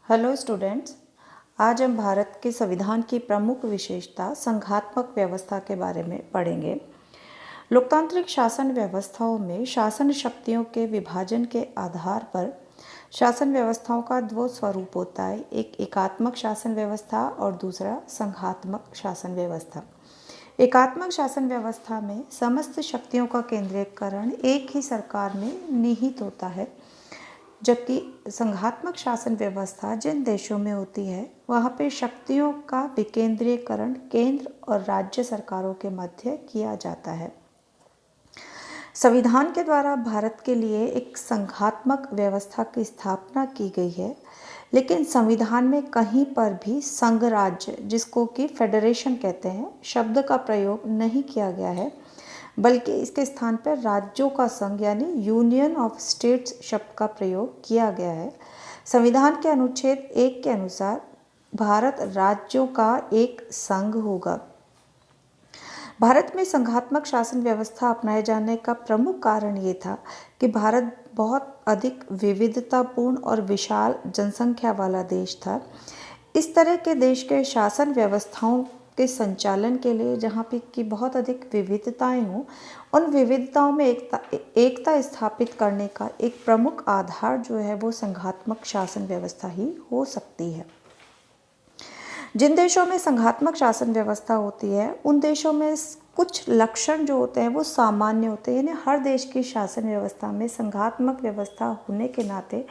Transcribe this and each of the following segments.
Hello students. आज हम भारत के संविधान की प्रमुख विशेषता संघात्मक व्यवस्था के बारे में पढ़ेंगे। लोकतांत्रिक शासन व्यवस्थाओं में शासन शक्तियों के विभाजन के आधार पर शासन व्यवस्थाओं का दो स्वरूप होता है, एक एकात्मक शासन व्यवस्था और दूसरा संघात्मक शासन व्यवस्था। एकात्मक शासन व्यवस्था में समस्त शक्तियों का केंद्रीकरण एक ही सरकार में निहित होता है, जबकि संघात्मक शासन व्यवस्था जिन देशों में होती है वहाँ पे शक्तियों का विकेंद्रीकरण केंद्र और राज्य सरकारों के मध्य किया जाता है। संविधान के द्वारा भारत के लिए एक संघात्मक व्यवस्था की स्थापना की गई है, लेकिन संविधान में कहीं पर भी संघ राज्य, जिसको कि फेडरेशन कहते हैं, शब्द का प्रयोग नहीं किया गया है, बल्कि इसके स्थान पर राज्यों का संघ यानी यूनियन ऑफ स्टेट्स शब्द का प्रयोग किया गया है। संविधान के अनुच्छेद 1 के अनुसार भारत राज्यों का एक संघ होगा। भारत में संघात्मक शासन व्यवस्था अपनाए जाने का प्रमुख कारण ये था कि भारत बहुत अधिक विविधतापूर्ण और विशाल जनसंख्या वाला देश था। इस तरह के देश के शासन व्यवस्थाओं के संचालन के लिए जहाँ पे कि बहुत अधिक विविधताएं हों, उन विविधताओं में एकता स्थापित करने का एक प्रमुख आधार जो है वो संघात्मक शासन व्यवस्था ही हो सकती है। जिन देशों में संघात्मक शासन व्यवस्था होती है उन देशों में कुछ लक्षण जो होते हैं वो सामान्य होते हैं, यानी हर देश की शासन व्यवस्था में संघात्मक व्यवस्था होने के नाते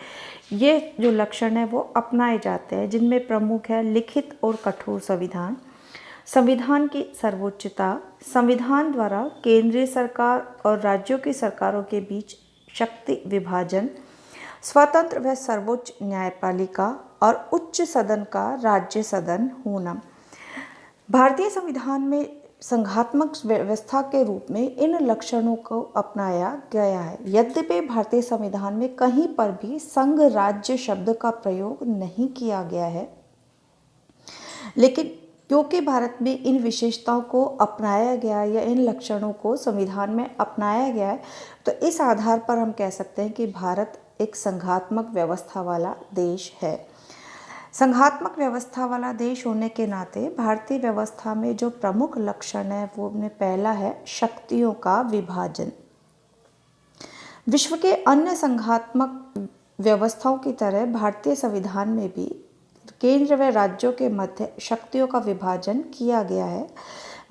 ये जो लक्षण है वो अपनाए जाते हैं, जिनमें प्रमुख है लिखित और कठोर संविधान, संविधान की सर्वोच्चता, संविधान द्वारा केंद्रीय सरकार और राज्यों की सरकारों के बीच शक्ति विभाजन, स्वतंत्र व सर्वोच्च न्यायपालिका और उच्च सदन का राज्य सदन होना। भारतीय संविधान में संघात्मक व्यवस्था के रूप में इन लक्षणों को अपनाया गया है। यद्यपि भारतीय संविधान में कहीं पर भी संघ राज्य शब्द का प्रयोग नहीं किया गया है, लेकिन क्योंकि भारत में इन विशेषताओं को अपनाया गया या इन लक्षणों को संविधान में अपनाया गया है, तो इस आधार पर हम कह सकते हैं कि भारत एक संघात्मक व्यवस्था वाला देश है। संघात्मक व्यवस्था वाला देश होने के नाते भारतीय व्यवस्था में जो प्रमुख लक्षण है वो में पहला है शक्तियों का विभाजन। विश्व के अन्य संघात्मक व्यवस्थाओं की तरह भारतीय संविधान में भी केंद्र व राज्यों के मध्य शक्तियों का विभाजन किया गया है।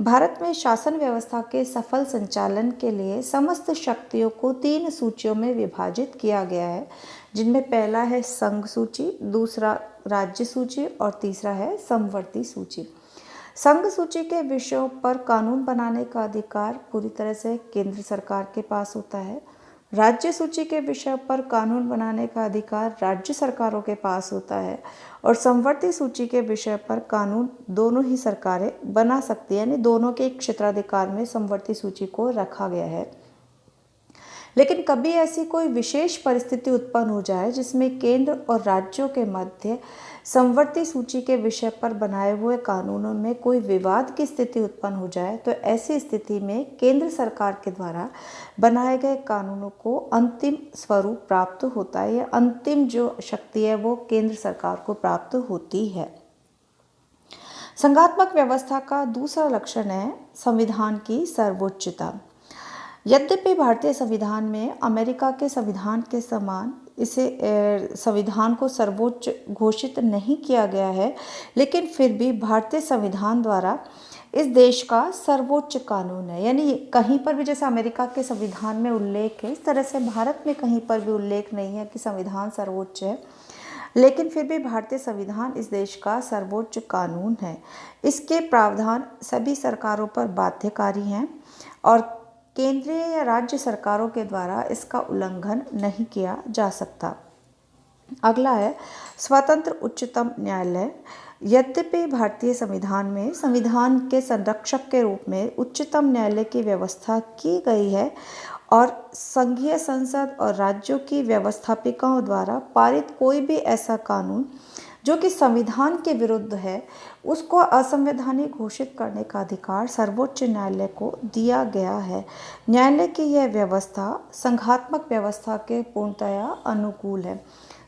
भारत में शासन व्यवस्था के सफल संचालन के लिए समस्त शक्तियों को 3 सूचियों में विभाजित किया गया है, जिनमें पहला है संघ सूची, दूसरा राज्य सूची और तीसरा है समवर्ती सूची। संघ सूची के विषयों पर कानून बनाने का अधिकार पूरी तरह से केंद्र सरकार के पास होता है। राज्य सूची के विषय पर कानून बनाने का अधिकार राज्य सरकारों के पास होता है और समवर्ती सूची के विषय पर कानून दोनों ही सरकारें बना सकती हैं, यानी दोनों के क्षेत्राधिकार में समवर्ती सूची को रखा गया है। लेकिन कभी ऐसी कोई विशेष परिस्थिति उत्पन्न हो जाए जिसमें केंद्र और राज्यों के मध्य समवर्ती सूची के विषय पर बनाए हुए कानूनों में कोई विवाद की स्थिति उत्पन्न हो जाए, तो ऐसी स्थिति में केंद्र सरकार के द्वारा बनाए गए कानूनों को अंतिम स्वरूप प्राप्त होता है, या अंतिम जो शक्ति है वो केंद्र सरकार को प्राप्त होती है। संघात्मक व्यवस्था का दूसरा लक्षण है संविधान की सर्वोच्चता। यद्यपि भारतीय संविधान में अमेरिका के संविधान के समान इसे संविधान को सर्वोच्च घोषित नहीं किया गया है, लेकिन फिर भी भारतीय संविधान द्वारा इस देश का सर्वोच्च कानून है। यानी कहीं पर भी जैसे अमेरिका के संविधान में उल्लेख है, इस तरह से भारत में कहीं पर भी उल्लेख नहीं है कि संविधान सर्वोच्च है, लेकिन फिर भी भारतीय संविधान इस देश का सर्वोच्च कानून है। इसके प्रावधान सभी सरकारों पर बाध्यकारी हैं और केंद्रीय या राज्य सरकारों के द्वारा इसका उल्लंघन नहीं किया जा सकता। अगला है स्वतंत्र उच्चतम न्यायालय। यद्यपि भारतीय संविधान में संविधान के संरक्षक के रूप में उच्चतम न्यायालय की व्यवस्था की गई है और संघीय संसद और राज्यों की व्यवस्थापिकाओं द्वारा पारित कोई भी ऐसा कानून जो कि संविधान के विरुद्ध है उसको असंवैधानिक घोषित करने का अधिकार सर्वोच्च न्यायालय को दिया गया है। न्यायालय की यह व्यवस्था संघात्मक व्यवस्था के पूर्णतया अनुकूल है।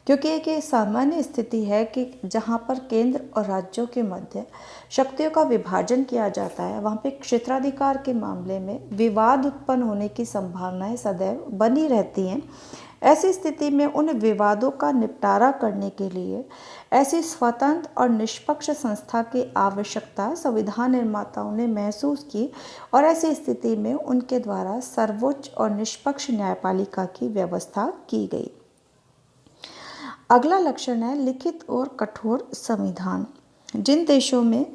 क्योंकि एक ये सामान्य स्थिति है कि जहाँ पर केंद्र और राज्यों के मध्य शक्तियों का विभाजन किया जाता है, वहाँ पे क्षेत्राधिकार के मामले में विवाद उत्पन्न होने की संभावनाएं सदैव बनी रहती हैं। ऐसी स्थिति में उन विवादों का निपटारा करने के लिए ऐसी स्वतंत्र और निष्पक्ष संस्था की आवश्यकता संविधान निर्माताओं ने महसूस की और ऐसी स्थिति में उनके द्वारा सर्वोच्च और निष्पक्ष न्यायपालिका की व्यवस्था की गई। अगला लक्षण है लिखित और कठोर संविधान। जिन देशों में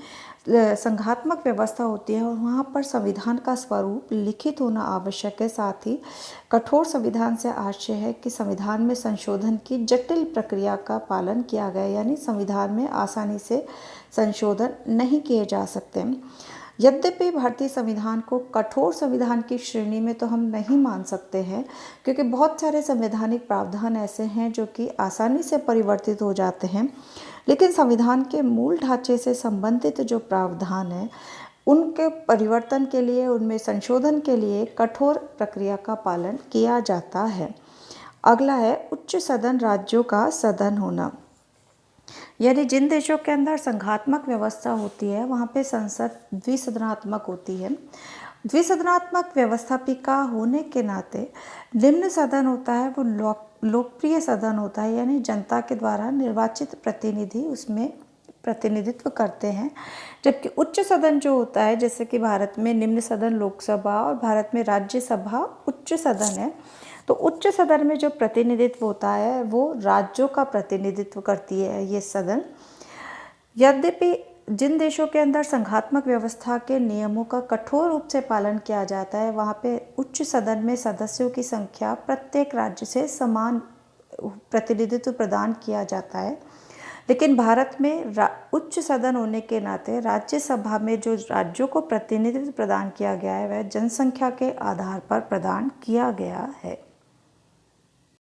संघात्मक व्यवस्था होती है और वहाँ पर संविधान का स्वरूप लिखित होना आवश्यक है, साथ ही कठोर संविधान से आशय है कि संविधान में संशोधन की जटिल प्रक्रिया का पालन किया गया, यानी संविधान में आसानी से संशोधन नहीं किए जा सकते। यद्यपि भारतीय संविधान को कठोर संविधान की श्रेणी में तो हम नहीं मान सकते हैं, क्योंकि बहुत सारे संवैधानिक प्रावधान ऐसे हैं जो कि आसानी से परिवर्तित हो जाते हैं, लेकिन संविधान के मूल ढांचे से संबंधित जो प्रावधान है उनके परिवर्तन के लिए, उनमें संशोधन के लिए कठोर प्रक्रिया का पालन किया जाता है। अगला है उच्च सदन राज्यों का सदन होना। यानी जिन देशों के अंदर संघात्मक व्यवस्था होती है वहाँ पे संसद द्विसदनात्मक होती है। द्विसदनात्मक व्यवस्थापिका होने के नाते निम्न सदन होता है वो लोकप्रिय सदन होता है, यानी जनता के द्वारा निर्वाचित प्रतिनिधि उसमें प्रतिनिधित्व करते हैं। जबकि उच्च सदन जो होता है, जैसे कि भारत में निम्न सदन लोकसभा और भारत में राज्यसभा उच्च सदन है, तो उच्च सदन में जो प्रतिनिधित्व होता है वो राज्यों का प्रतिनिधित्व करती है ये सदन। यद्यपि जिन देशों के अंदर संघात्मक व्यवस्था के नियमों का कठोर रूप से पालन किया जाता है वहाँ पे उच्च सदन में सदस्यों की संख्या प्रत्येक राज्य से समान प्रतिनिधित्व प्रदान किया जाता है, लेकिन भारत में उच्च सदन होने के नाते राज्यसभा में जो राज्यों को प्रतिनिधित्व प्रदान किया गया है वह जनसंख्या के आधार पर प्रदान किया गया है।